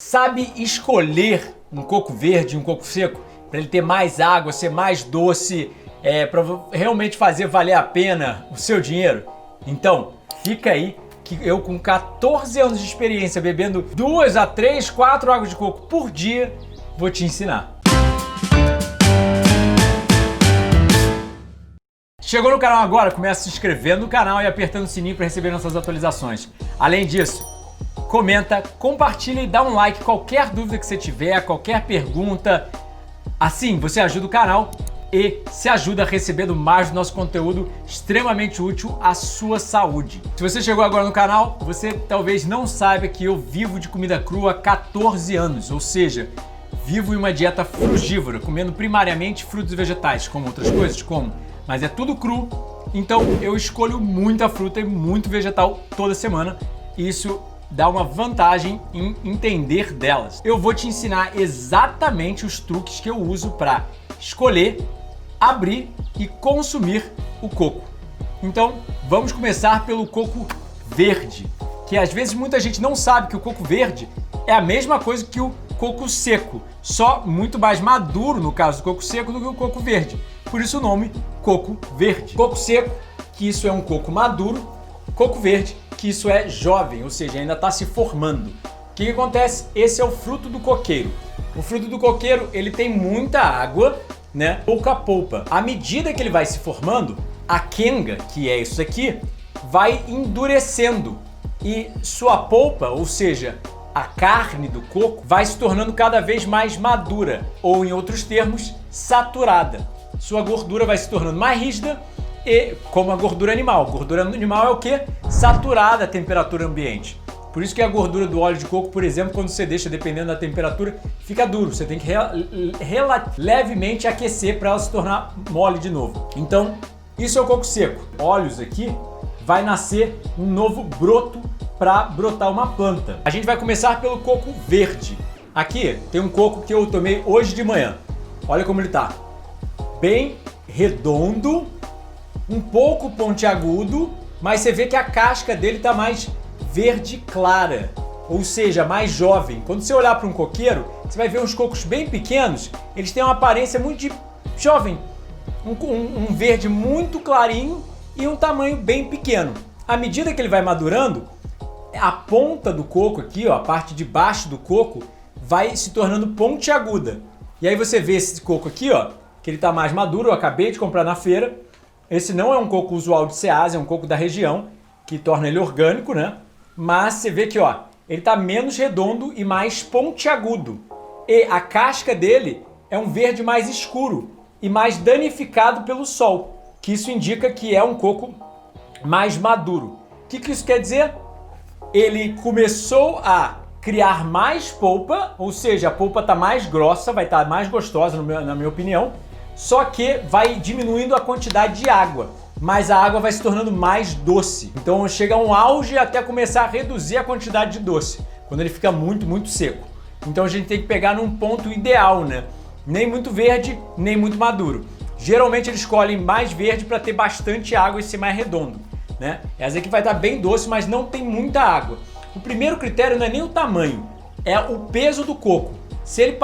Sabe escolher um coco verde e um coco seco para ele ter mais água, ser mais doce, para realmente fazer valer a pena o seu dinheiro? Então, fica aí que eu com 14 anos de experiência bebendo 2 a 3, 4 águas de coco por dia, vou te ensinar. Chegou no canal agora? Começa se inscrevendo no canal e apertando o sininho para receber nossas atualizações. Além disso, comenta, compartilha e dá um like qualquer dúvida que você tiver, qualquer pergunta. Assim você ajuda o canal e se ajuda recebendo mais do nosso conteúdo extremamente útil à sua saúde. Se você chegou agora no canal, você talvez não saiba que eu vivo de comida crua há 14 anos, ou seja, vivo em uma dieta frugívora, comendo primariamente frutos e vegetais, como outras coisas, mas é tudo cru, então eu escolho muita fruta e muito vegetal toda semana e isso dá uma vantagem em entender delas. Eu vou te ensinar exatamente os truques que eu uso para escolher, abrir e consumir o coco. Então, vamos começar pelo coco verde, que às vezes muita gente não sabe que o coco verde é a mesma coisa que o coco seco, só muito mais maduro no caso do coco seco do que o coco verde. Por isso o nome coco verde. Coco seco, que isso é um coco maduro, coco verde, que isso é jovem, ou seja, ainda está se formando. O que acontece? Esse é o fruto do coqueiro. O fruto do coqueiro, ele tem muita água, né? Pouca polpa. À medida que ele vai se formando, a quenga, que é isso aqui, vai endurecendo e sua polpa, ou seja, a carne do coco, vai se tornando cada vez mais madura, ou em outros termos, saturada. Sua gordura vai se tornando mais rígida e como a gordura animal. Gordura animal é o quê? Saturada a temperatura ambiente. Por isso que a gordura do óleo de coco, por exemplo, quando você deixa, dependendo da temperatura, fica duro. Você tem que levemente aquecer para ela se tornar mole de novo. Então, isso é o coco seco. Óleos aqui, vai nascer um novo broto para brotar uma planta. A gente vai começar pelo coco verde. Aqui tem um coco que eu tomei hoje de manhã. Olha como ele tá. Bem redondo, um pouco pontiagudo, mas você vê que a casca dele tá mais verde clara, ou seja, mais jovem. Quando você olhar para um coqueiro, você vai ver uns cocos bem pequenos, eles têm uma aparência muito de jovem, um verde muito clarinho e um tamanho bem pequeno. À medida que ele vai madurando, a ponta do coco aqui, ó, a parte de baixo do coco, vai se tornando pontiaguda. E aí você vê esse coco aqui, ó, que ele tá mais maduro, eu acabei de comprar na feira. Esse não é um coco usual de Ceasa, é um coco da região, que torna ele orgânico, né? Mas você vê que, ó, ele tá menos redondo e mais pontiagudo. E a casca dele é um verde mais escuro e mais danificado pelo sol, que isso indica que é um coco mais maduro. O que isso quer dizer? Ele começou a criar mais polpa, ou seja, a polpa tá mais grossa, vai estar mais gostosa, na minha opinião, só que vai diminuindo a quantidade de água, mas a água vai se tornando mais doce. Então chega a um auge até começar a reduzir a quantidade de doce, quando ele fica muito, muito seco. Então a gente tem que pegar num ponto ideal, né? Nem muito verde, nem muito maduro. Geralmente eles escolhem mais verde para ter bastante água e ser mais redondo, né? Essa aqui vai estar bem doce, mas não tem muita água. O primeiro critério não é nem o tamanho, é o peso do coco. Se ele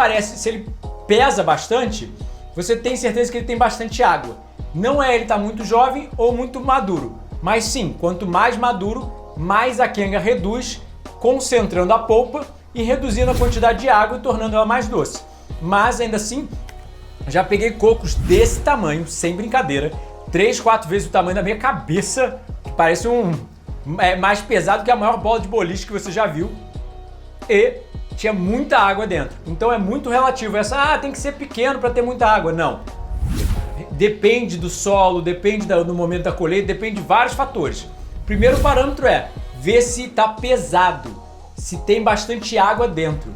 pesa bastante, você tem certeza que ele tem bastante água. Não é ele tá muito jovem ou muito maduro, mas sim, quanto mais maduro, mais a quenga reduz, concentrando a polpa e reduzindo a quantidade de água e tornando ela mais doce. Mas ainda assim, já peguei cocos desse tamanho, sem brincadeira, 3, 4 vezes o tamanho da minha cabeça, que parece mais pesado que a maior bola de boliche que você já viu, e tinha muita água dentro. Então é muito relativo. Tem que ser pequeno para ter muita água. Não. Depende do solo, depende do momento da colheita, depende de vários fatores. Primeiro parâmetro é ver se está pesado, se tem bastante água dentro.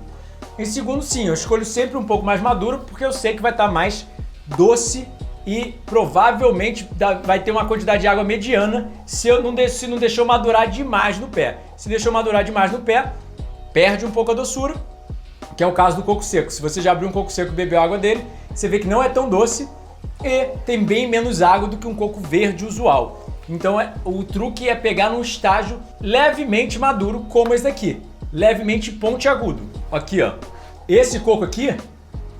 Em segundo, sim, eu escolho sempre um pouco mais maduro porque eu sei que vai estar mais doce e provavelmente vai ter uma quantidade de água mediana se não deixou madurar demais no pé. Se deixou madurar demais no pé, perde um pouco a doçura, que é o caso do coco seco. Se você já abriu um coco seco e bebeu água dele, você vê que não é tão doce e tem bem menos água do que um coco verde usual. Então o truque é pegar num estágio levemente maduro, como esse daqui, levemente pontiagudo. Aqui, ó. Esse coco aqui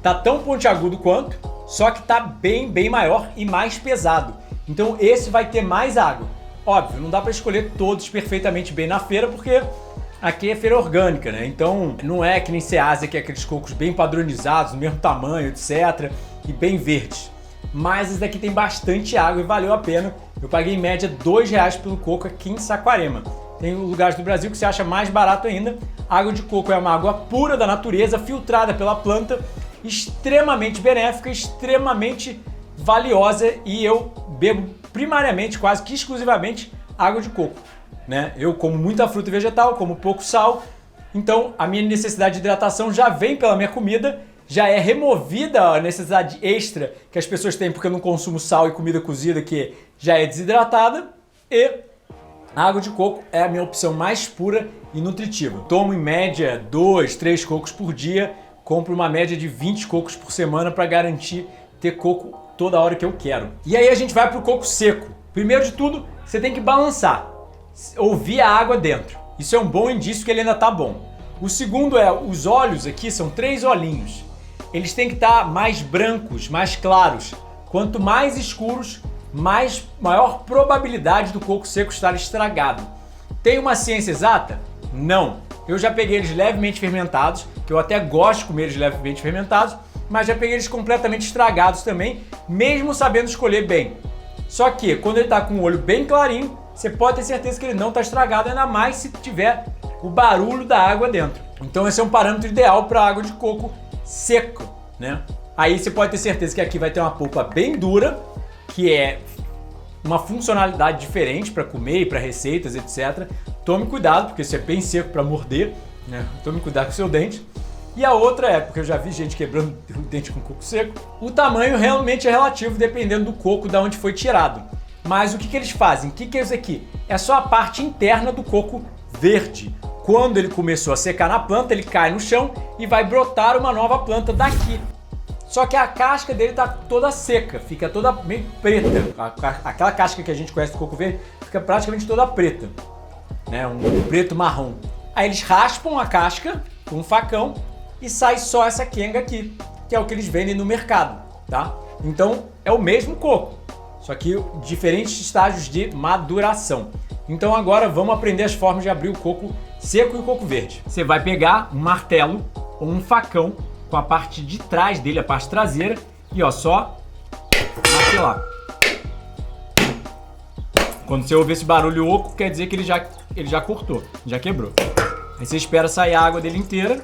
tá tão pontiagudo quanto, só que tá bem maior e mais pesado. Então esse vai ter mais água. Óbvio, não dá para escolher todos perfeitamente bem na feira, porque aqui é feira orgânica, né? Então não é que nem Ceasa, que é aqueles cocos bem padronizados, do mesmo tamanho, etc. E bem verdes. Mas esse daqui tem bastante água e valeu a pena. Eu paguei em média R$2 pelo coco aqui em Saquarema. Tem lugares do Brasil que você acha mais barato ainda. A água de coco é uma água pura da natureza, filtrada pela planta, extremamente benéfica, extremamente valiosa, e eu bebo primariamente, quase que exclusivamente, água de coco, né? Eu como muita fruta vegetal, como pouco sal, então a minha necessidade de hidratação já vem pela minha comida, já é removida a necessidade extra que as pessoas têm porque eu não consumo sal e comida cozida que já é desidratada, e a água de coco é a minha opção mais pura e nutritiva. Tomo em média 2, 3 cocos por dia, compro uma média de 20 cocos por semana para garantir ter coco toda hora que eu quero. E aí a gente vai para o coco seco. Primeiro de tudo, você tem que balançar, ouvir a água dentro. Isso é um bom indício que ele ainda tá bom. O segundo é, os olhos aqui são 3 olhinhos. Eles têm que estar mais brancos, mais claros. Quanto mais escuros, maior probabilidade do coco seco estar estragado. Tem uma ciência exata? Não. Eu já peguei eles levemente fermentados, que eu até gosto de comer eles levemente fermentados, mas já peguei eles completamente estragados também, mesmo sabendo escolher bem. Só que quando ele está com o olho bem clarinho, você pode ter certeza que ele não está estragado, ainda mais se tiver o barulho da água dentro. Então esse é um parâmetro ideal para água de coco seco, né? Aí você pode ter certeza que aqui vai ter uma polpa bem dura, que é uma funcionalidade diferente para comer e para receitas, etc. Tome cuidado, porque isso é bem seco para morder, né? Tome cuidado com o seu dente. E a outra é, porque eu já vi gente quebrando o dente com coco seco, o tamanho realmente é relativo dependendo do coco da onde foi tirado. Mas o que eles fazem? O que é isso aqui? É só a parte interna do coco verde. Quando ele começou a secar na planta, ele cai no chão e vai brotar uma nova planta daqui. Só que a casca dele tá toda seca, fica toda meio preta. Aquela casca que a gente conhece do coco verde fica praticamente toda preta, né? Um preto marrom. Aí eles raspam a casca com um facão e sai só essa quenga aqui, que é o que eles vendem no mercado, tá? Então é o mesmo coco, só que diferentes estágios de maduração. Então agora vamos aprender as formas de abrir o coco seco e o coco verde. Você vai pegar um martelo ou um facão com a parte de trás dele, a parte traseira, e ó, só martelar. Quando você ouvir esse barulho oco, quer dizer que ele já cortou, já quebrou. Aí você espera sair a água dele inteira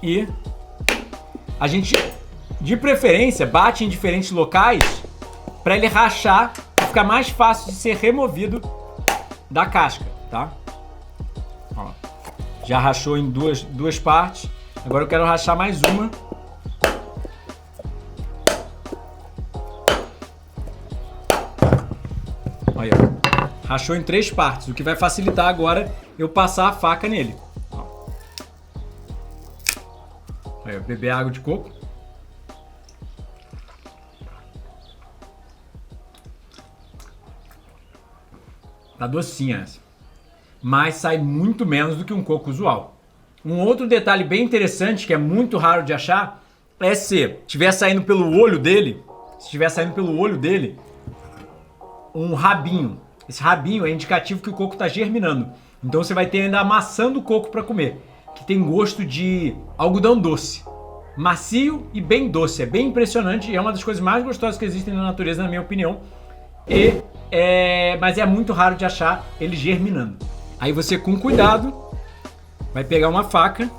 e a gente, de preferência, bate em diferentes locais para ele rachar e ficar mais fácil de ser removido da casca, tá? Ó, já rachou em duas partes. Agora eu quero rachar mais uma. Olha, rachou em 3 partes, o que vai facilitar agora eu passar a faca nele. Olha, beber água de coco. Tá docinha essa. Mas sai muito menos do que um coco usual. Um outro detalhe bem interessante, que é muito raro de achar, é se estiver saindo pelo olho dele, um rabinho. Esse rabinho é indicativo que o coco está germinando. Então você vai ter ainda a maçã do coco para comer, que tem gosto de algodão doce. Macio e bem doce. É bem impressionante e é uma das coisas mais gostosas que existem na natureza, na minha opinião. Mas é muito raro de achar ele germinando. Aí você, com cuidado, vai pegar uma faca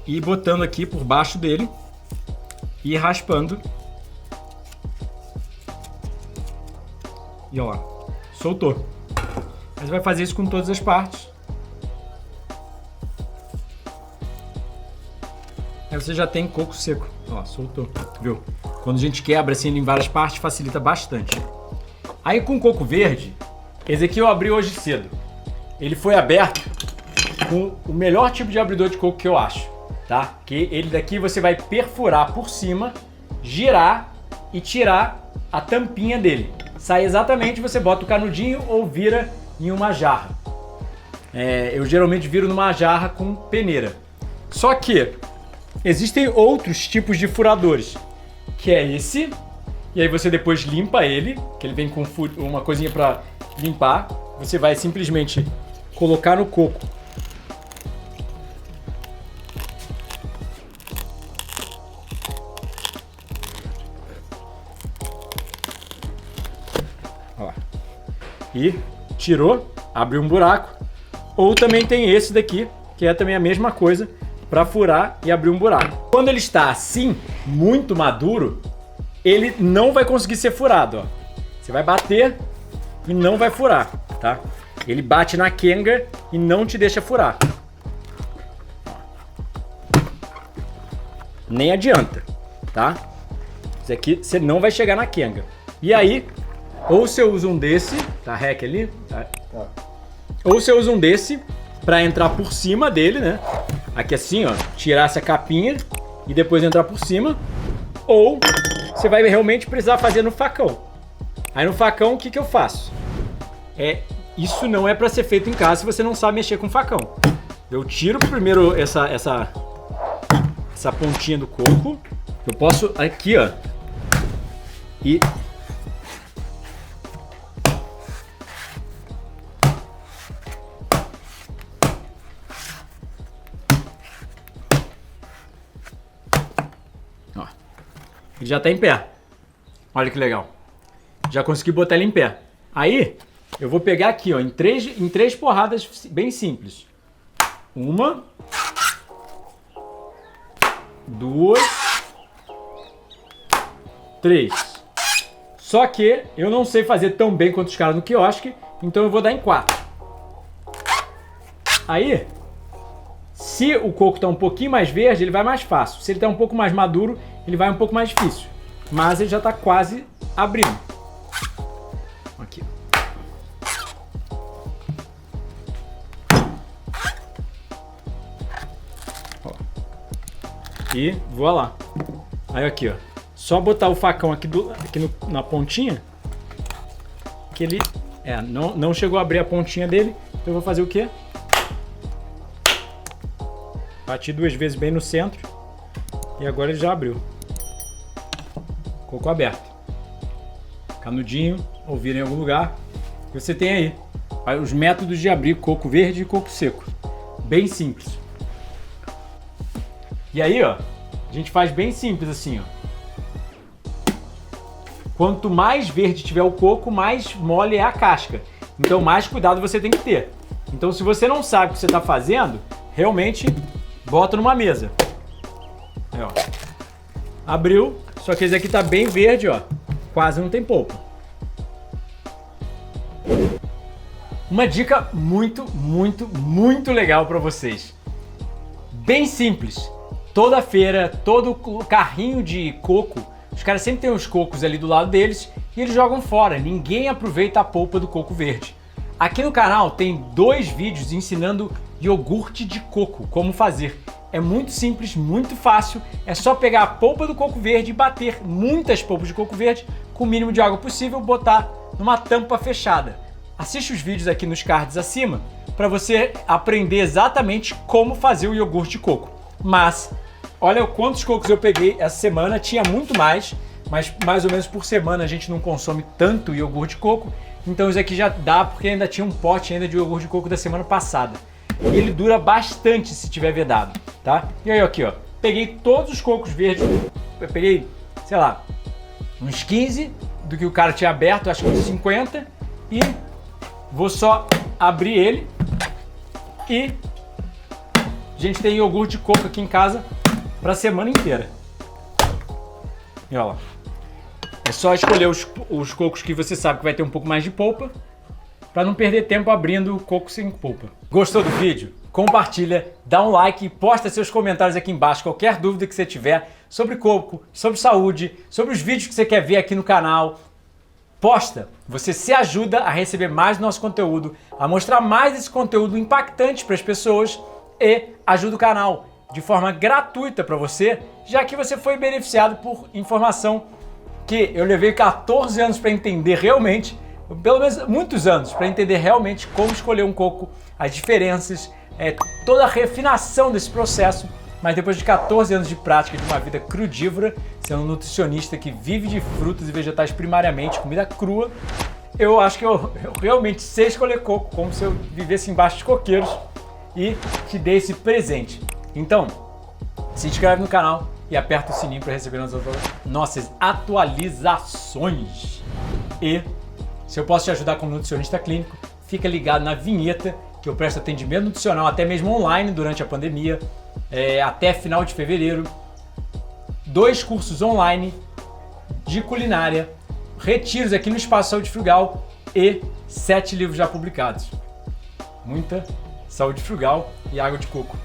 e ir botando aqui por baixo dele e ir raspando. E ó, soltou. Mas vai fazer isso com todas as partes. Aí você já tem coco seco. Ó, soltou, viu? Quando a gente quebra assim em várias partes, facilita bastante. Aí com coco verde, esse aqui eu abri hoje cedo. Ele foi aberto com o melhor tipo de abridor de coco que eu acho, tá? Que ele daqui você vai perfurar por cima, girar e tirar a tampinha dele. Sai exatamente, você bota o canudinho ou vira em uma jarra. Eu geralmente viro numa jarra com peneira. Só que existem outros tipos de furadores, que é esse, e aí você depois limpa ele, que ele vem com uma coisinha para limpar. Você vai simplesmente colocar no coco. Ó. E tirou, abriu um buraco. Ou também tem esse daqui, que é também a mesma coisa, para furar e abrir um buraco. Quando ele está assim, muito maduro, ele não vai conseguir ser furado, ó. Você vai bater e não vai furar, tá? Ele bate na quenga e não te deixa furar. Nem adianta, tá? Isso aqui você não vai chegar na quenga. E aí, ou você usa um desse, tá? Rec ali, tá? Ou você usa um desse para entrar por cima dele, né? Aqui assim, ó, tirar essa capinha e depois entrar por cima. Ou você vai realmente precisar fazer no facão. Aí no facão, o que que eu faço? Isso não é para ser feito em casa se você não sabe mexer com facão. Eu tiro primeiro essa pontinha do coco. Eu posso aqui, ó, e ele já tá em pé. Olha que legal. Já consegui botar ele em pé. Aí, eu vou pegar aqui, ó, em três porradas bem simples. 1, 2, 3. Só que eu não sei fazer tão bem quanto os caras no quiosque, então eu vou dar em 4. Aí, se o coco tá um pouquinho mais verde, ele vai mais fácil. Se ele tá um pouco mais maduro, ele vai um pouco mais difícil. Mas ele já tá quase abrindo. Aqui. Ó. E voa lá. Aí aqui, ó. Só botar o facão aqui, na pontinha. Que ele não chegou a abrir a pontinha dele. Então eu vou fazer o quê? Bati 2 vezes bem no centro. E agora ele já abriu. Coco aberto. Canudinho, ou vira em algum lugar. E você tem aí os métodos de abrir coco verde e coco seco. Bem simples. E aí, ó, a gente faz bem simples assim, ó. Quanto mais verde tiver o coco, mais mole é a casca. Então mais cuidado você tem que ter. Então se você não sabe o que você está fazendo, realmente bota numa mesa. Aí, ó. Abriu, só que esse aqui tá bem verde, ó. Quase não tem polpa. Uma dica muito, muito, muito legal para vocês. Bem simples. Toda feira, todo carrinho de coco, os caras sempre têm os cocos ali do lado deles e eles jogam fora. Ninguém aproveita a polpa do coco verde. Aqui no canal tem 2 vídeos ensinando iogurte de coco, como fazer. É muito simples, muito fácil. É só pegar a polpa do coco verde e bater muitas polpas de coco verde com o mínimo de água possível, botar numa tampa fechada. Assiste os vídeos aqui nos cards acima para você aprender exatamente como fazer o iogurte de coco. Mas olha quantos cocos eu peguei essa semana, tinha muito mais, mas mais ou menos por semana a gente não consome tanto iogurte de coco, então isso aqui já dá porque ainda tinha um pote ainda de iogurte de coco da semana passada. E ele dura bastante se tiver vedado, tá? E aí aqui, ó, peguei todos os cocos verdes, eu peguei, sei lá, uns 15 do que o cara tinha aberto, acho que uns 50, e vou só abrir ele e a gente tem iogurte de coco aqui em casa para a semana inteira. E olha lá. É só escolher os cocos que você sabe que vai ter um pouco mais de polpa, para não perder tempo abrindo coco sem polpa. Gostou do vídeo? Compartilha, dá um like e posta seus comentários aqui embaixo. Qualquer dúvida que você tiver sobre coco, sobre saúde, sobre os vídeos que você quer ver aqui no canal, posta. Você se ajuda a receber mais do nosso conteúdo, a mostrar mais esse conteúdo impactante para as pessoas e ajuda o canal de forma gratuita para você, já que você foi beneficiado por informação que eu levei 14 anos para entender realmente, pelo menos muitos anos, para entender realmente como escolher um coco, as diferenças, toda a refinação desse processo, mas depois de 14 anos de prática de uma vida crudívora, sendo um nutricionista que vive de frutas e vegetais primariamente, comida crua, eu acho que eu realmente sei escolher coco, como se eu vivesse embaixo de coqueiros, e te dei esse presente. Então, se inscreve no canal e aperta o sininho para receber nossas atualizações. E se eu posso te ajudar como nutricionista clínico, fica ligado na vinheta que eu presto atendimento nutricional, até mesmo online durante a pandemia, até final de fevereiro. 2 cursos online de culinária, retiros aqui no Espaço Saúde Frugal e 7 livros já publicados. Muita saúde frugal e água de coco.